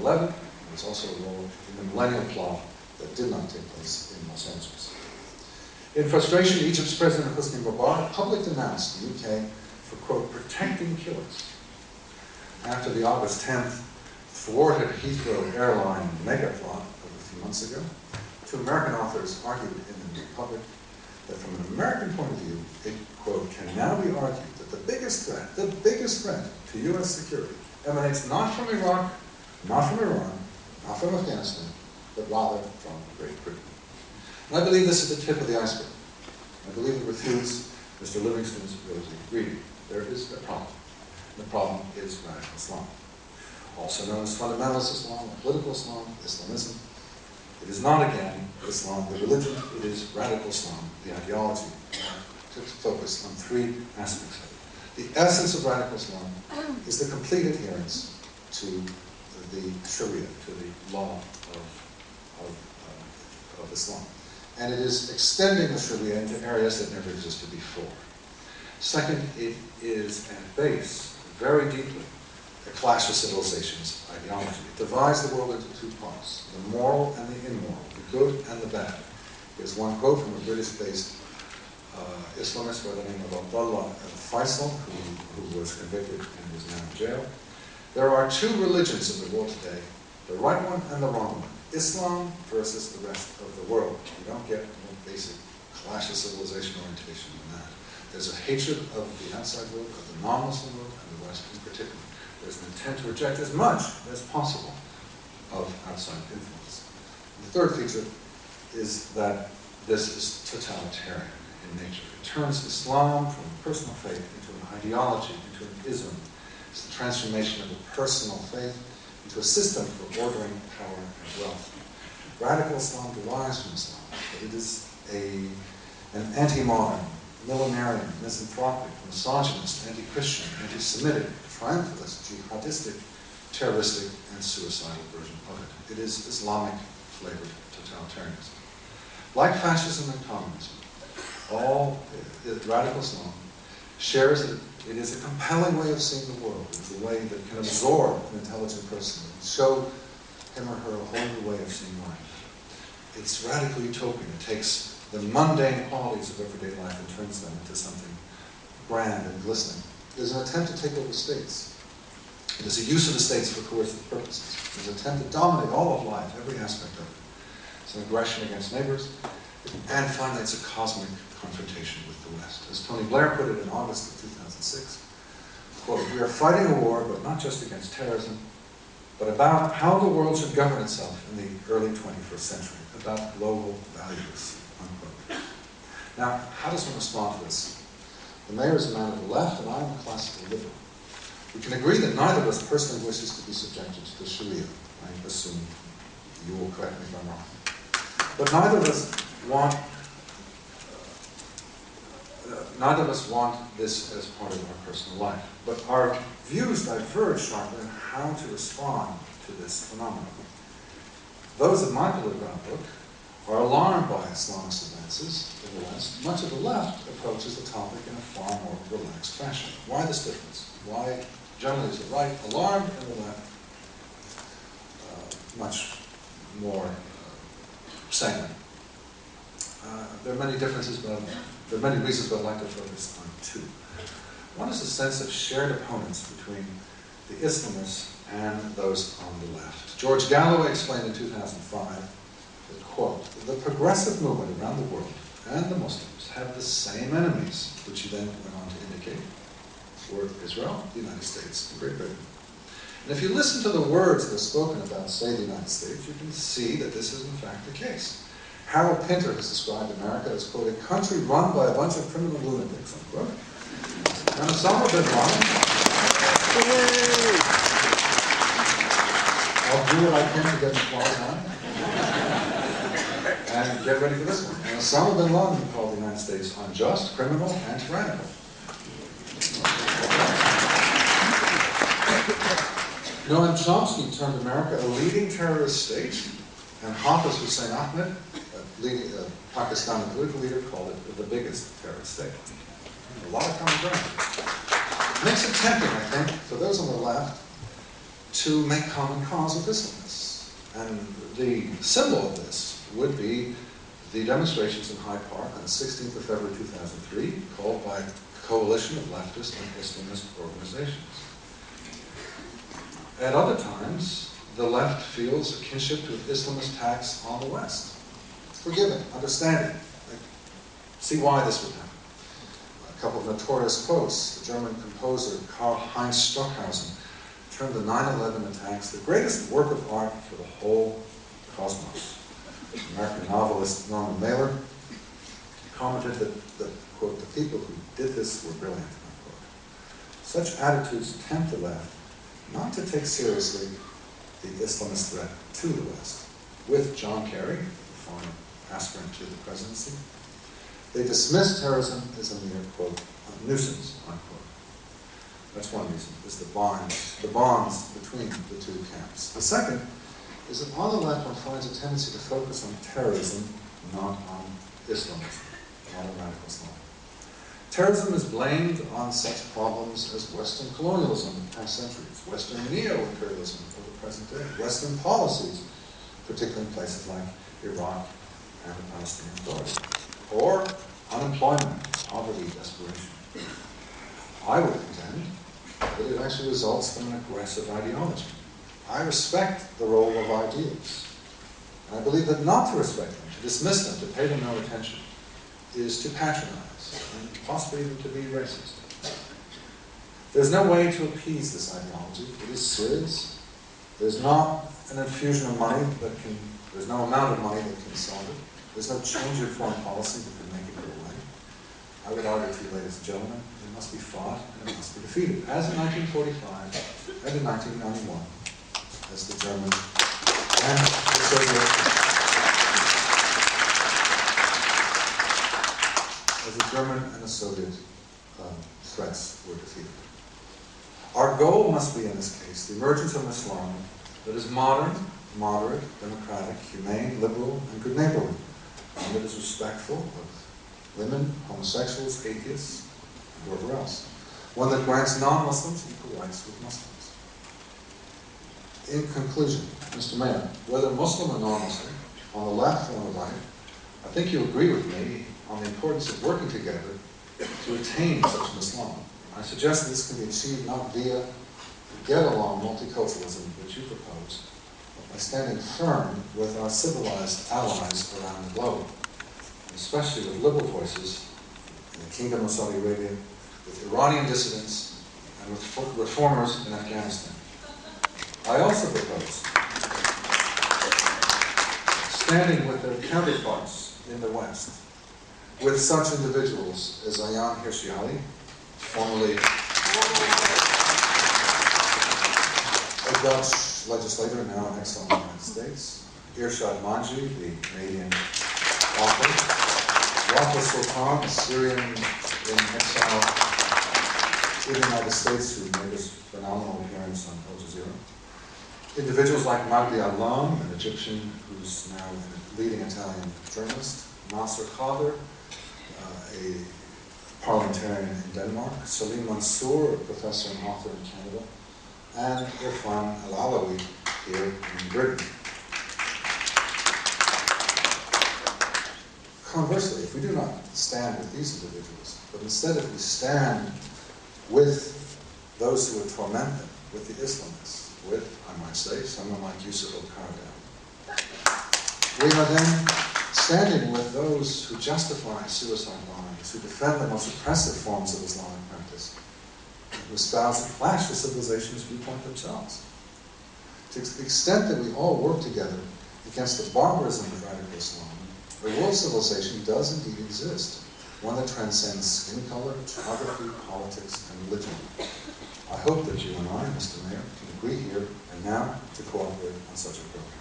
9/11. There was also a role in the millennial plot that did not take place in Los Angeles. In frustration, Egypt's President Hosni Mubarak publicly denounced the UK for, quote, protecting killers. After the August 10th thwarted Heathrow airline mega plot of a few months ago, two American authors argued in the New Republic that from an American point of view, it, quote, can now be argued that the biggest threat to U.S. security emanates not from Iraq, not from Iran, not from Afghanistan, but rather from Great Britain. And I believe this is the tip of the iceberg. I believe it refutes Mr. Livingston's rosy reading. There is a problem. The problem is radical Islam, also known as fundamentalist Islam, or political Islam, Islamism. It is not, again, Islam, the religion. It is radical Islam, the ideology. To focus on three aspects of it. The essence of radical Islam is the complete adherence to the Sharia, to the law of Islam. And it is extending the Sharia into areas that never existed before. Second, it is at base, very deeply, a clash of civilizations ideology. It divides the world into two parts, the moral and the immoral, the good and the bad. Here's one quote from a British-based Islamist by the name of Abdullah al-Faisal, who was convicted and is now in jail. There are two religions in the world today, the right one and the wrong one. Islam versus the rest of the world. You don't get more basic clash of civilization orientation than that. There's a hatred of the outside world, of the non-Muslim world, and the West in particular. There's an intent to reject as much as possible of outside influence. And the third feature is that this is totalitarian in nature. It turns Islam from a personal faith into an ideology, into an ism. It's the transformation of a personal faith into a system for ordering power and wealth. Radical Islam derives from Islam, but it is an anti-modern, millenarian, misanthropic, misogynist, anti-Christian, anti-Semitic, triumphalist, jihadistic, terroristic, and suicidal version of it. It is Islamic-flavored totalitarianism. Like fascism and communism, radical Islam shares that it is a compelling way of seeing the world. It's a way that can absorb an intelligent person and show him or her a whole new way of seeing life. It's radical utopian. It takes the mundane qualities of everyday life and turns them into something grand and glistening. It is an attempt to take over states. It is a use of the states for coercive purposes. It is an attempt to dominate all of life, every aspect of it. It's an aggression against neighbors. And finally, it's a cosmic confrontation with the West. As Tony Blair put it in August of 2006, quote, we are fighting a war, but not just against terrorism, but about how the world should govern itself in the early 21st century, about global values, unquote. Now, how does one respond to this? The mayor is a man of the left, and I am a classical liberal. We can agree that neither of us personally wishes to be subjected to the Sharia. I assume you will correct me if I'm wrong. But neither of us want this as part of our personal life. But our views diverge sharply on how to respond to this phenomenon. Those of my political outlook are alarmed by Islamist advances in the West. Much of the left approaches the topic in a far more relaxed fashion. Why this difference? Why generally is the right alarmed and the left much more sanguine? There are many differences, but there are many reasons, but I'd like to focus on two. One is the sense of shared opponents between the Islamists and those on the left. George Galloway explained in 2005 that, quote, the progressive movement around the world and the Muslims have the same enemies, which he then went on to indicate were Israel, the United States, and Great Britain. And if you listen to the words that are spoken about, say, the United States, you can see that this is in fact the case. Harold Pinter has described America as, quote, a country run by a bunch of criminal lunatics, unquote. And Osama bin Laden, I'll do what I can to get the applause on. And get ready for this one. And Osama bin Laden called the United States unjust, criminal, and tyrannical. Noam Chomsky termed America a leading terrorist state, and Hafiz Hussein Ahmed, a Pakistani political leader, called it the biggest terrorist state. A lot of common ground. It makes it tempting, I think, for those on the left to make common cause with Islamists. And the symbol of this would be the demonstrations in Hyde Park on the 16th of February 2003, called by a coalition of leftist and Islamist organizations. At other times, the left feels a kinship to Islamist attacks on the West. Forgiving, understanding. See why this would happen. A couple of notorious quotes. The German composer Karl-Heinz Stockhausen termed the 9/11 attacks the greatest work of art for the whole cosmos. American novelist Norman Mailer commented that, quote, the people who did this were brilliant, unquote. Such attitudes tempt the left not to take seriously the Islamist threat to the West. With John Kerry, the former aspirant to the presidency, they dismiss terrorism as a mere, quote, nuisance, unquote. That's one reason, is the bonds between the two camps. The second is that on the left one finds a tendency to focus on terrorism, not on Islamism, not on radical Islam. Terrorism is blamed on such problems as Western colonialism in past centuries, Western neo-imperialism of the present day, Western policies, particularly in places like Iraq and the Palestinian Authority, or unemployment, poverty, desperation. I would contend that it actually results from an aggressive ideology. I respect the role of ideals, and I believe that not to respect them, to dismiss them, to pay them no attention, is to patronize, and possibly even to be racist. There's no way to appease this ideology. It is serious. There's not an infusion of money there's no amount of money that can solve it. There's no change in foreign policy that can make it go away. I would argue to you, ladies and gentlemen, it must be fought and it must be defeated, as in 1945 and in 1991, as the German and the Soviet, as the German and the Soviet threats were defeated. Our goal must be, in this case, the emergence of an Islam that is modern, moderate, democratic, humane, liberal, and good neighborly, one that is respectful of women, homosexuals, atheists, and whoever else. One that grants non-Muslims equal rights with Muslims. In conclusion, Mr. Mayor, whether Muslim or non-Muslim, on the left or on the right, I think you agree with me on the importance of working together to attain such an Islam. I suggest this can be achieved not via the get-along multiculturalism which you propose, but by standing firm with our civilized allies around the globe, and especially with liberal voices in the Kingdom of Saudi Arabia, with Iranian dissidents, and with reformers in Afghanistan. I also propose standing with their counterparts in the West, with such individuals as Ayaan Hirsi Ali, formerly a Dutch legislator, now in exile in the United States, Irshad Manji, the Canadian author, Rafa Sultan, a Syrian in exile in the United States who made this phenomenal appearance on Al Jazeera. Individuals like Magdi Alam, an Egyptian who's now a leading Italian journalist, Nasser Khader, a parliamentarian in Denmark, Salim Mansour, a professor and author in Canada, and Irfan Al-Alawi here in Britain. Conversely, if we do not stand with these individuals, but instead if we stand with those who would torment them, with the Islamists, with, I might say, someone like Yusuf al-Qaradawi, we are then standing with those who justify suicide bombings, who defend the most oppressive forms of Islamic practice, who espouse and clash the civilization's viewpoint themselves. To the extent that we all work together against the barbarism of radical Islam, the world civilization does indeed exist, one that transcends skin color, geography, politics, and religion. I hope that you and I, Mr. Mayor, can agree here and now to cooperate on such a program.